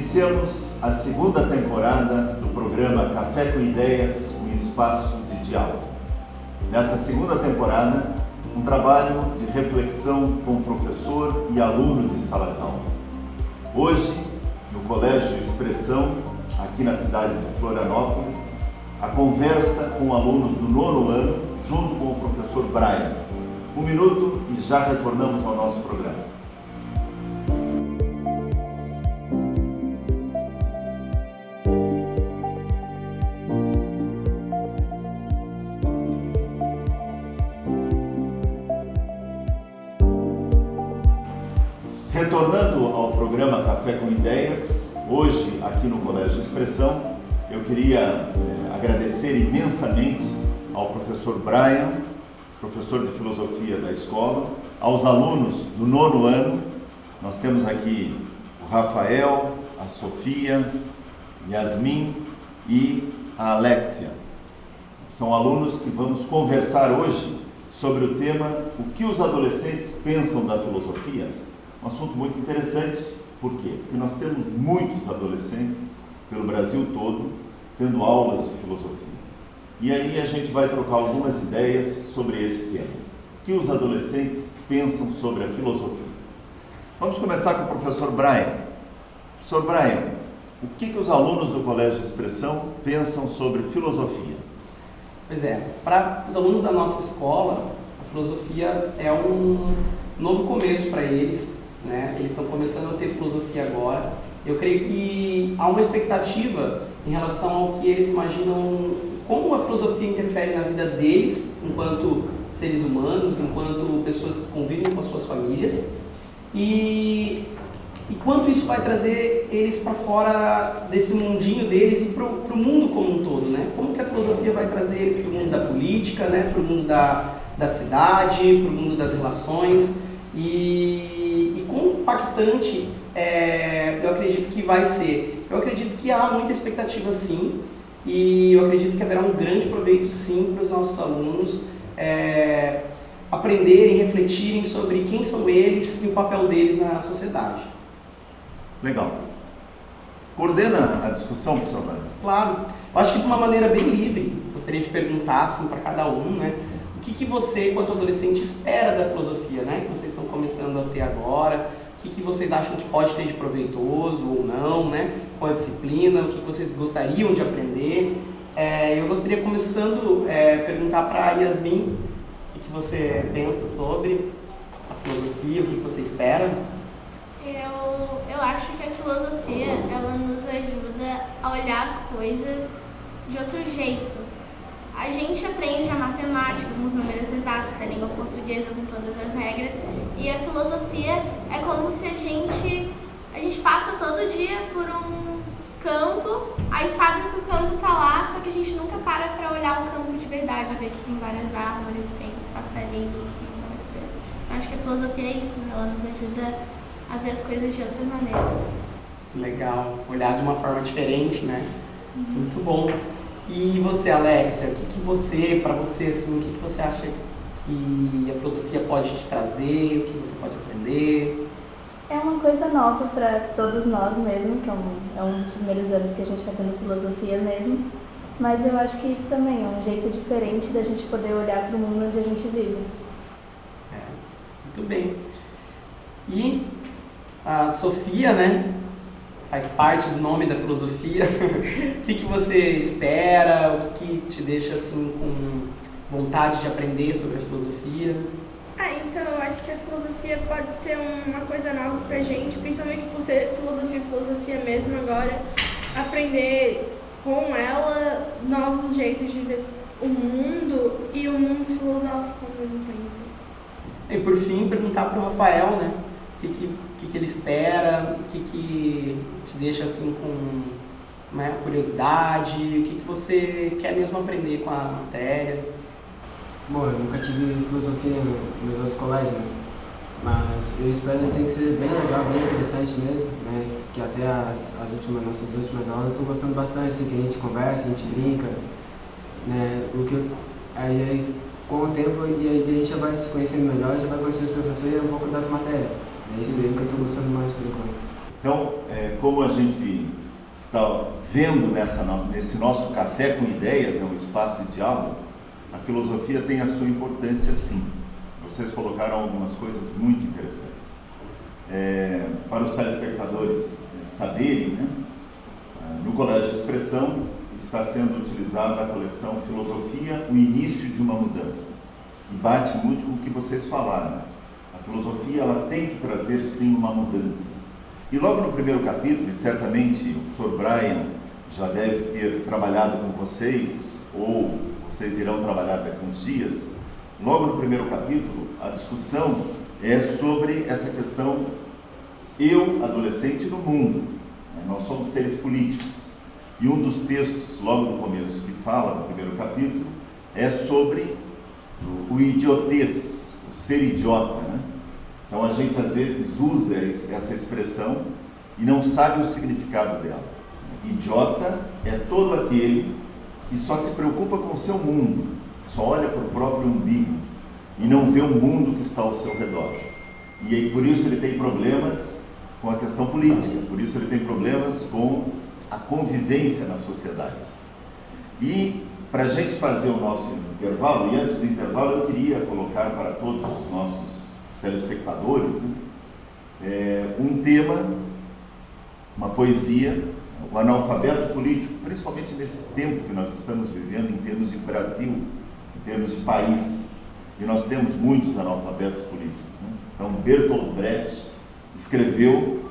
Iniciamos a segunda temporada do programa Café com Ideias, um espaço de diálogo. Nessa segunda temporada, um trabalho de reflexão com professor e aluno de sala de aula. Hoje, no Colégio Expressão, aqui na cidade de Florianópolis, a conversa com alunos do 9º ano, junto com o professor Brian. 1 minuto e já retornamos ao nosso programa. Retornando ao programa Café com Ideias, hoje aqui no Colégio Expressão, eu queria agradecer imensamente ao professor Brian, professor de filosofia da escola, aos alunos do 9º ano. Nós temos aqui o Rafael, a Sofia, Yasmin e a Alexia. São alunos que vamos conversar hoje sobre o tema O que os adolescentes pensam da filosofia? Um assunto muito interessante. Por quê? Porque nós temos muitos adolescentes pelo Brasil todo tendo aulas de filosofia. E aí a gente vai trocar algumas ideias sobre esse tema. O que os adolescentes pensam sobre a filosofia? Vamos começar com o professor Brian. Professor Brian, o que os alunos do Colégio Expressão pensam sobre filosofia? Pois é, para os alunos da nossa escola, a filosofia é um novo começo para eles, né? Eles estão começando a ter filosofia agora. Eu creio que há uma expectativa em relação ao que eles imaginam, como a filosofia interfere na vida deles, enquanto seres humanos, enquanto pessoas que convivem com as suas famílias, e quanto isso vai trazer eles para fora desse mundinho deles e para o mundo como um todo, né? Como que a filosofia vai trazer eles para o mundo da política, né? Para o mundo da cidade, para o mundo das relações, e quão impactante eu acredito que vai ser. Eu acredito que há muita expectativa, sim, e eu acredito que haverá um grande proveito, sim, para os nossos alunos aprenderem, refletirem sobre quem são eles e o papel deles na sociedade. Legal. Coordena a discussão, professor Brian? Claro. Eu acho que de uma maneira bem livre, gostaria de perguntar assim, para cada um, né? O que você, enquanto adolescente, espera da filosofia, né? Que vocês estão começando a ter agora? O que vocês acham que pode ter de proveitoso ou não, né? Com a disciplina, o que vocês gostariam de aprender? Eu gostaria, começando, perguntar para a Yasmin o que você pensa sobre a filosofia, o que você espera? Eu acho que a filosofia, ela nos ajuda a olhar as coisas de outro jeito. A gente aprende a matemática com os números exatos, a língua portuguesa com todas as regras, e a filosofia é como se a gente passa todo dia por um campo, aí sabe que o campo está lá, só que a gente nunca para olhar o campo de verdade, ver que tem várias árvores, tem passarinhos, tem várias coisas. Então acho que a filosofia é isso, ela nos ajuda a ver as coisas de outras maneiras. Legal, olhar de uma forma diferente, né? Muito bom. E você, Alexia, o que você, para você, assim, o que você acha que a filosofia pode te trazer, o que você pode aprender? É uma coisa nova para todos nós mesmo, que é um dos primeiros anos que a gente está tendo filosofia mesmo, mas eu acho que isso também é um jeito diferente da gente poder olhar para o mundo onde a gente vive. Muito bem. E a Sofia, né? Faz parte do nome da filosofia. O que você espera? O que te deixa assim com vontade de aprender sobre a filosofia? Então eu acho que a filosofia pode ser uma coisa nova pra gente, principalmente por ser filosofia mesmo agora, aprender com ela novos jeitos de ver o mundo e o mundo filosófico ao mesmo tempo. E por fim, perguntar para o Rafael, né? O que ele espera, o que te deixa assim com curiosidade, o que você quer mesmo aprender com a matéria. Bom, eu nunca tive filosofia no nosso colégio, né? Mas eu espero assim que seja bem legal, bem interessante mesmo, né? Que até nossas últimas aulas eu estou gostando bastante, assim, que a gente conversa, a gente brinca, né? Aí com o tempo e aí a gente já vai se conhecendo melhor, já vai conhecer os professores e um pouco das matérias. É isso aí que eu estou gostando mais por enquanto. Então, como a gente está vendo nesse nosso Café com Ideias, um espaço de diálogo, a filosofia tem a sua importância, sim. Vocês colocaram algumas coisas muito interessantes. Para os telespectadores saberem, né, no Colégio de Expressão está sendo utilizada a coleção Filosofia, o Início de uma Mudança. E bate muito com o que vocês falaram. A filosofia ela tem que trazer, sim, uma mudança. E logo no primeiro capítulo, e certamente o professor Brian já deve ter trabalhado com vocês, ou vocês irão trabalhar daqui a uns dias, logo no primeiro capítulo, a discussão é sobre essa questão eu, adolescente, no mundo. Nós somos seres políticos. E um dos textos, logo no começo, que fala no primeiro capítulo, é sobre o idiotez, o ser idiota, né? Então a gente às vezes usa essa expressão e não sabe o significado dela. Idiota é todo aquele que só se preocupa com o seu mundo, só olha para o próprio umbigo e não vê o mundo que está ao seu redor. E aí, por isso ele tem problemas com a questão política, por isso ele tem problemas com a convivência na sociedade. E para a gente fazer o nosso intervalo, e antes do intervalo eu queria colocar para todos os nossos telespectadores, né, um tema, uma poesia, o analfabeto político, principalmente nesse tempo que nós estamos vivendo em termos de Brasil, em termos de país, e nós temos muitos analfabetos políticos, né? Então Bertolt Brecht escreveu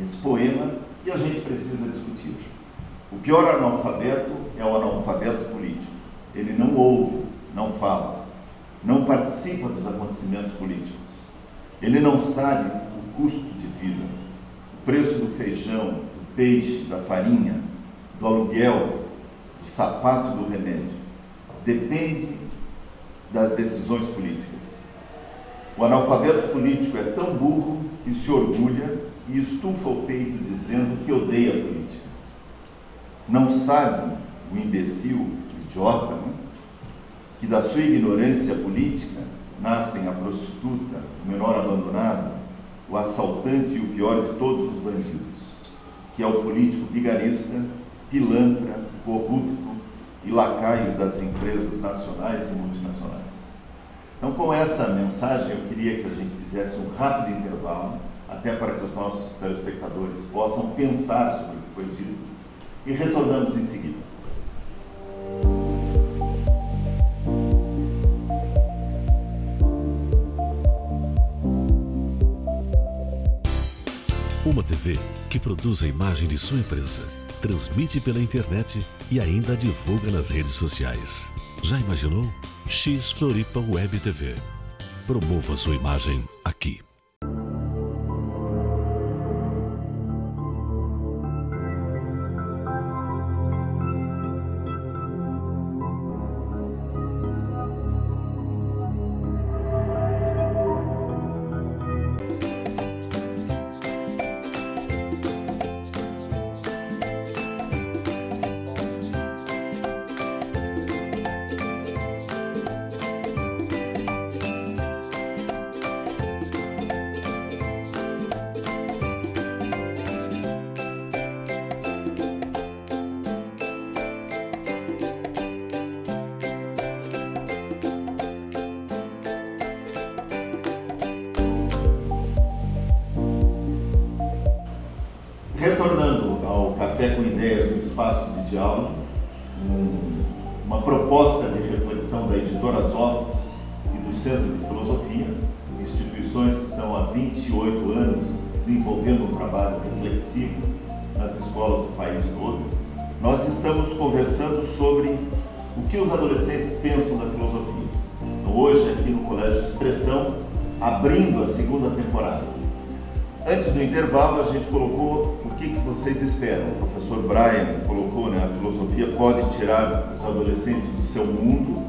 esse poema e a gente precisa discutir. O pior analfabeto é o analfabeto político. Ele não ouve, não fala, não participa dos acontecimentos políticos. Ele não sabe o custo de vida, o preço do feijão, do peixe, da farinha, do aluguel, do sapato, do remédio. Depende das decisões políticas. O analfabeto político é tão burro que se orgulha e estufa o peito dizendo que odeia a política. Não sabe o imbecil, o idiota, né, que da sua ignorância política nascem a prostituta, o menor abandonado, o assaltante e o pior de todos os bandidos, que é o político vigarista, pilantra, corrupto e lacaio das empresas nacionais e multinacionais. Então, com essa mensagem, eu queria que a gente fizesse um rápido intervalo, até para que os nossos telespectadores possam pensar sobre o que foi dito, e retornamos em seguida. Uma TV que produz a imagem de sua empresa, transmite pela internet e ainda divulga nas redes sociais. Já imaginou? X Floripa Web TV. Promova sua imagem aqui. Retornando ao Café com Ideias, um espaço de diálogo, uma proposta de reflexão da editora Zófios e do Centro de Filosofia, instituições que estão há 28 anos desenvolvendo um trabalho reflexivo nas escolas do país todo. Nós estamos conversando sobre o que os adolescentes pensam da filosofia. Então, hoje, aqui no Colégio de Expressão, abrindo a segunda temporada. Antes do intervalo, a gente colocou o que vocês esperam. O professor Brian colocou, né, a filosofia pode tirar os adolescentes do seu mundo,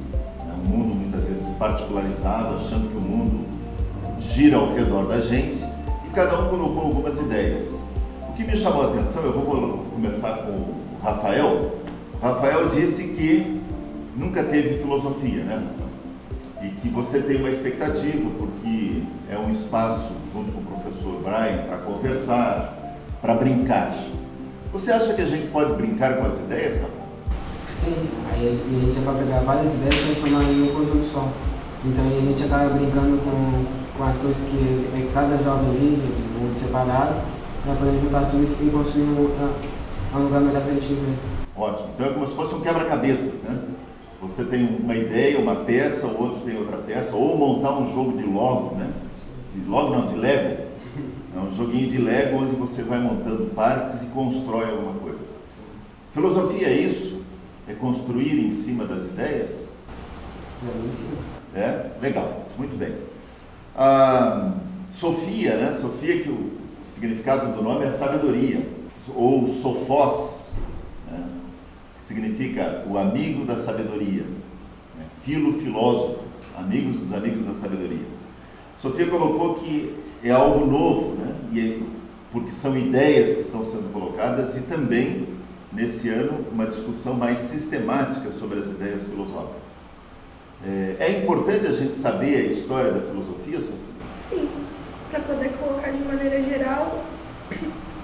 né, um mundo muitas vezes particularizado, achando que o mundo gira ao redor da gente, e cada um colocou algumas ideias. O que me chamou a atenção, eu vou começar com o Rafael. O Rafael disse que nunca teve filosofia, né, Rafael? E que você tem uma expectativa, porque é um espaço, junto com o professor Brian, para conversar, para brincar. Você acha que a gente pode brincar com as ideias, Rafa? Sim, aí a gente acaba pegar várias ideias e transformar em um conjunto só. Então a gente acaba brincando com as coisas que cada jovem vive, um mundo separado, para poder juntar tudo e construir um lugar melhor para a gente viver. Ótimo. Então é como se fosse um quebra-cabeças, né? Você tem uma ideia, uma peça, o outro tem outra peça, ou montar um jogo de Lego, né? De Lego. É um joguinho de Lego onde você vai montando partes e constrói alguma coisa. Sim. Filosofia é isso? É construir em cima das ideias? Para mim, sim. É? Legal, muito bem. Sofia, né? Sofia, que o significado do nome é sabedoria, ou sofós, né? Que significa o amigo da sabedoria, né? Filósofos, amigos dos amigos da sabedoria. Sofia colocou que é algo novo, né? Porque são ideias que estão sendo colocadas e também, nesse ano, uma discussão mais sistemática sobre as ideias filosóficas. É importante a gente saber a história da filosofia, Sofia? Sim, para poder colocar de maneira geral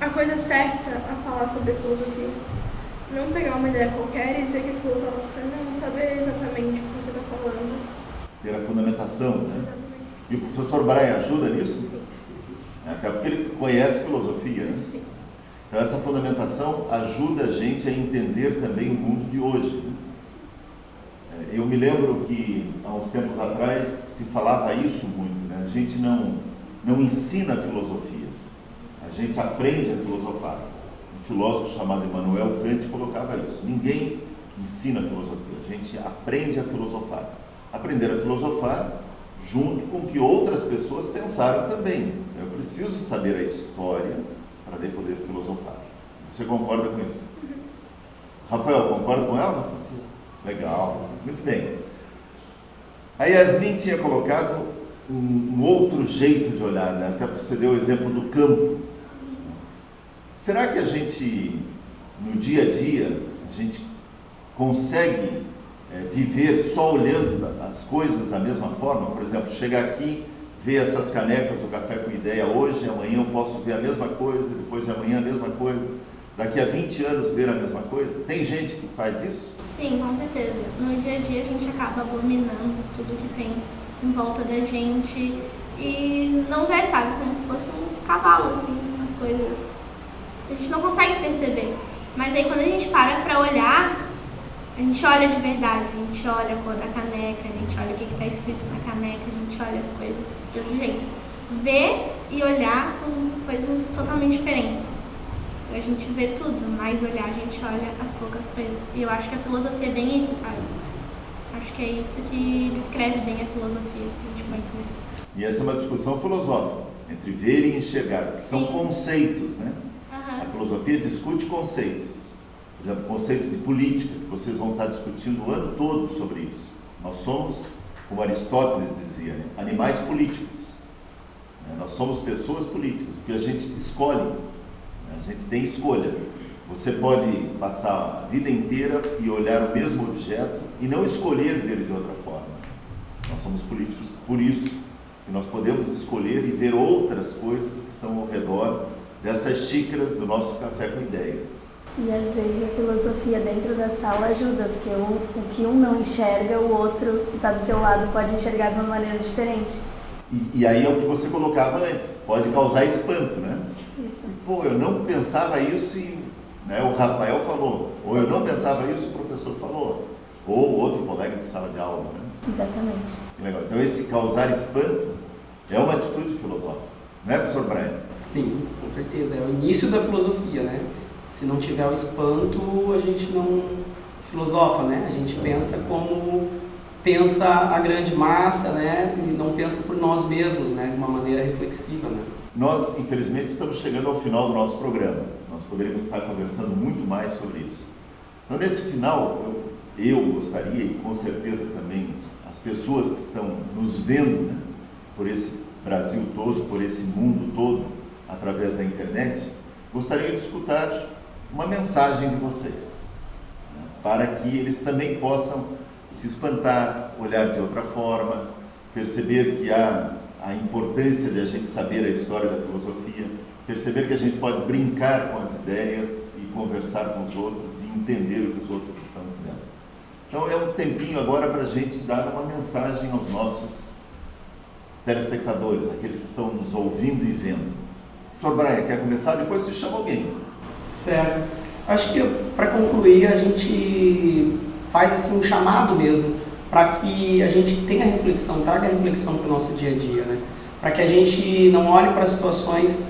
a coisa certa a falar sobre filosofia. Não pegar uma ideia qualquer e dizer que é filosófica, não saber exatamente o que você está falando. Ter a fundamentação, né? Exatamente. E o professor Brian ajuda nisso? Sim. Até porque ele conhece filosofia, né? Sim. Então essa fundamentação ajuda a gente a entender também o mundo de hoje, né? Eu me lembro que há uns tempos atrás se falava isso muito, né? A gente não ensina filosofia, a gente aprende a filosofar. Um filósofo chamado Immanuel Kant colocava isso: ninguém ensina filosofia, a gente aprende a filosofar. Aprender a filosofar junto com o que outras pessoas pensaram também. Eu preciso saber a história para poder filosofar. Você concorda com isso? Rafael, concorda com ela, Rafael? Sim. Legal, muito bem. A Yasmin tinha colocado um outro jeito de olhar, né? Até você deu o exemplo do campo. Será que a gente, no dia a dia, a gente consegue viver só olhando as coisas da mesma forma? Por exemplo, chegar aqui, ver essas canecas do Café com Ideia hoje, amanhã eu posso ver a mesma coisa, depois de amanhã a mesma coisa, daqui a 20 anos ver a mesma coisa? Tem gente que faz isso? Sim, com certeza. No dia a dia a gente acaba abominando tudo que tem em volta da gente e não vê, sabe, como se fosse um cavalo, assim, as coisas. A gente não consegue perceber. Mas aí quando a gente para pra olhar, a gente olha de verdade, a gente olha a cor da caneca, a gente olha o que está escrito na caneca, a gente olha as coisas de outro jeito. Ver e olhar são coisas totalmente diferentes. A gente vê tudo, mas olhar a gente olha as poucas coisas. E eu acho que a filosofia é bem isso, sabe? Acho que é isso que descreve bem a filosofia, que a gente pode dizer. E essa é uma discussão filosófica, entre ver e enxergar, que são Sim. conceitos, né? Uhum. A filosofia discute conceitos. Por exemplo, o conceito de política, que vocês vão estar discutindo o ano todo sobre isso. Nós somos, como Aristóteles dizia, né? Animais políticos. Nós somos pessoas políticas, porque a gente escolhe, né? A gente tem escolhas. Você pode passar a vida inteira e olhar o mesmo objeto e não escolher ver de outra forma. Nós somos políticos por isso, que nós podemos escolher e ver outras coisas que estão ao redor dessas xícaras do nosso Café com Ideias. E às vezes a filosofia dentro da sala ajuda, porque o que um não enxerga, o outro que está do teu lado pode enxergar de uma maneira diferente. E aí é o que você colocava antes, pode causar espanto, né? Isso. Pô, eu não pensava isso e, né, o Rafael falou, ou eu não pensava isso e o professor falou, ou outro colega de sala de aula, né? Exatamente. Que legal. Então esse causar espanto é uma atitude filosófica, né, professor Brian? Sim, com certeza. É o início da filosofia, né? Se não tiver o espanto, a gente não filosofa, né? A gente pensa como pensa a grande massa, né? E não pensa por nós mesmos, né? De uma maneira reflexiva, né? Nós, infelizmente, estamos chegando ao final do nosso programa. Nós poderíamos estar conversando muito mais sobre isso. Então, nesse final, eu gostaria, e com certeza também as pessoas que estão nos vendo, né, por esse Brasil todo, por esse mundo todo, através da internet, gostaria de escutar uma mensagem de vocês, né, para que eles também possam se espantar, olhar de outra forma, perceber que há a importância de a gente saber a história da filosofia, perceber que a gente pode brincar com as ideias e conversar com os outros e entender o que os outros estão dizendo. Então é um tempinho agora para a gente dar uma mensagem aos nossos telespectadores, aqueles que estão nos ouvindo e vendo. Professor Brian, quer começar? Depois se chama alguém. Certo. Acho que para concluir a gente faz assim um chamado mesmo para que a gente tenha reflexão, traga reflexão para o nosso dia a dia, né? Para que a gente não olhe para situações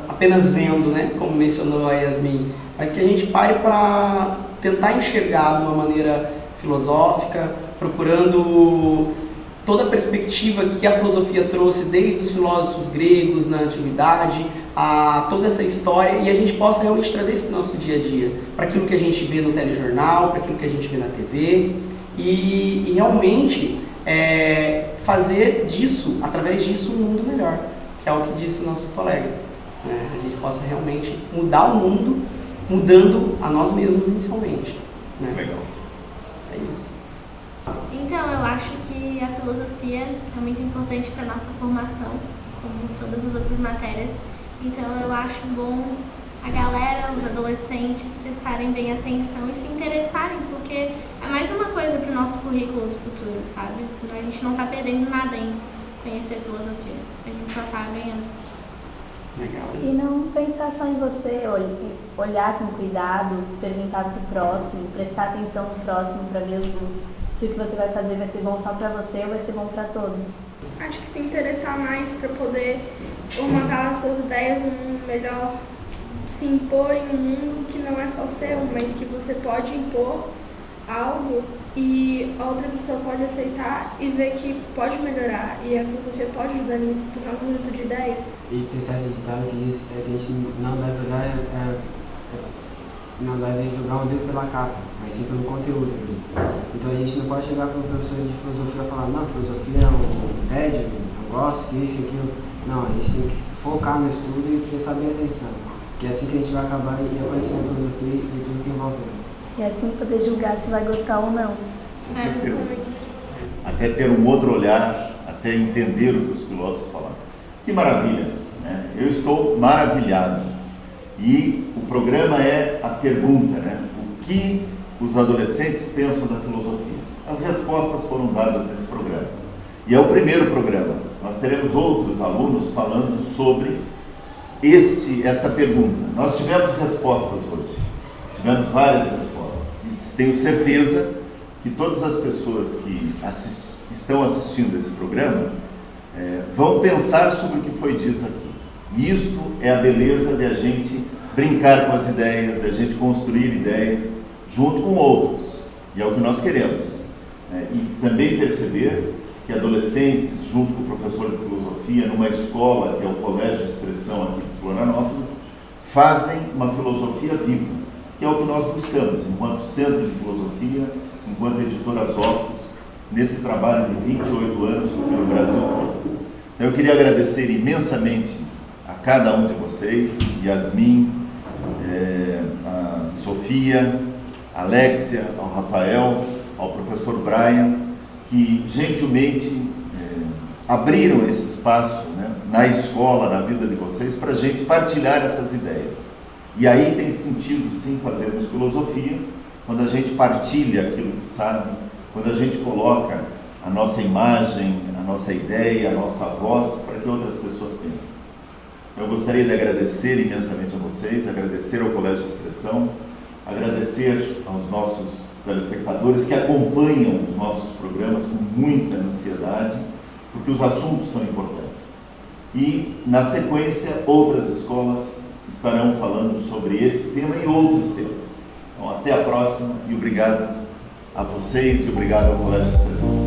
apenas vendo, né? Como mencionou a Yasmin, mas que a gente pare para tentar enxergar de uma maneira filosófica, procurando toda a perspectiva que a filosofia trouxe desde os filósofos gregos na antiguidade, a toda essa história, e a gente possa realmente trazer isso para o nosso dia a dia, para aquilo que a gente vê no telejornal, para aquilo que a gente vê na TV, e realmente fazer disso, através disso, um mundo melhor, que é o que disse nossos colegas, né? A gente possa realmente mudar o mundo, mudando a nós mesmos inicialmente, né? Legal. É isso. Então, eu acho que a filosofia é muito importante para a nossa formação, como todas as outras matérias. Então, eu acho bom a galera, os adolescentes, prestarem bem atenção e se interessarem, porque é mais uma coisa para o nosso currículo do futuro, sabe? A gente não está perdendo nada em conhecer filosofia, a gente só está ganhando. Legal. E não pensar só em você, olhar com cuidado, perguntar para o próximo, prestar atenção no próximo para ver se o que você vai fazer vai ser bom só para você ou vai ser bom para todos. Acho que se interessar mais para poder formatar as suas ideias num mundo melhor, se impor em um mundo que não é só seu, mas que você pode impor algo e a outra pessoa pode aceitar e ver que pode melhorar, e a filosofia pode ajudar nisso por um conjunto de ideias. E tem certo ditado que diz que a gente não deve não deve julgar um livro pela capa, mas sim pelo conteúdo. Então a gente não pode chegar para um professor de filosofia e falar, não, filosofia é um tédio, não gosto, que isso, que aquilo. Não, a gente tem que focar no estudo e prestar bem atenção, que é assim que a gente vai acabar e conhecer a filosofia e tudo que envolve ela. E assim poder julgar se vai gostar ou não. Com certeza. Até ter um outro olhar, até entender o que os filósofos falaram. Que maravilha, né? Eu estou maravilhado. E o programa é a pergunta, né? O que os adolescentes pensam da filosofia? As respostas foram dadas nesse programa. E é o primeiro programa. Nós teremos outros alunos falando sobre esta pergunta. Nós tivemos respostas hoje. Tivemos várias respostas. E tenho certeza que todas as pessoas que estão assistindo esse programa vão pensar sobre o que foi dito aqui. E isto é a beleza de a gente brincar com as ideias, de a gente construir ideias junto com outros. E é o que nós queremos. E também perceber que adolescentes, junto com o professor de filosofia, numa escola, que é o Colégio de Expressão aqui de Florianópolis, fazem uma filosofia viva, que é o que nós buscamos, enquanto Centro de Filosofia, enquanto Editora Zófios, nesse trabalho de 28 anos pelo Brasil todo. Então eu queria agradecer imensamente a cada um de vocês, Yasmin, a Sofia, a Alexia, ao Rafael, ao professor Brian, que gentilmente abriram esse espaço, né, na escola, na vida de vocês, para a gente partilhar essas ideias. E aí tem sentido, sim, fazermos filosofia, quando a gente partilha aquilo que sabe, quando a gente coloca a nossa imagem, a nossa ideia, a nossa voz, para que outras pessoas pensem. Eu gostaria de agradecer imensamente a vocês, agradecer ao Colégio de Expressão, agradecer aos nossos telespectadores que acompanham os nossos programas com muita ansiedade, porque os assuntos são importantes. E, na sequência, outras escolas estarão falando sobre esse tema e outros temas. Então, até a próxima e obrigado a vocês e obrigado ao Colégio de Expressão.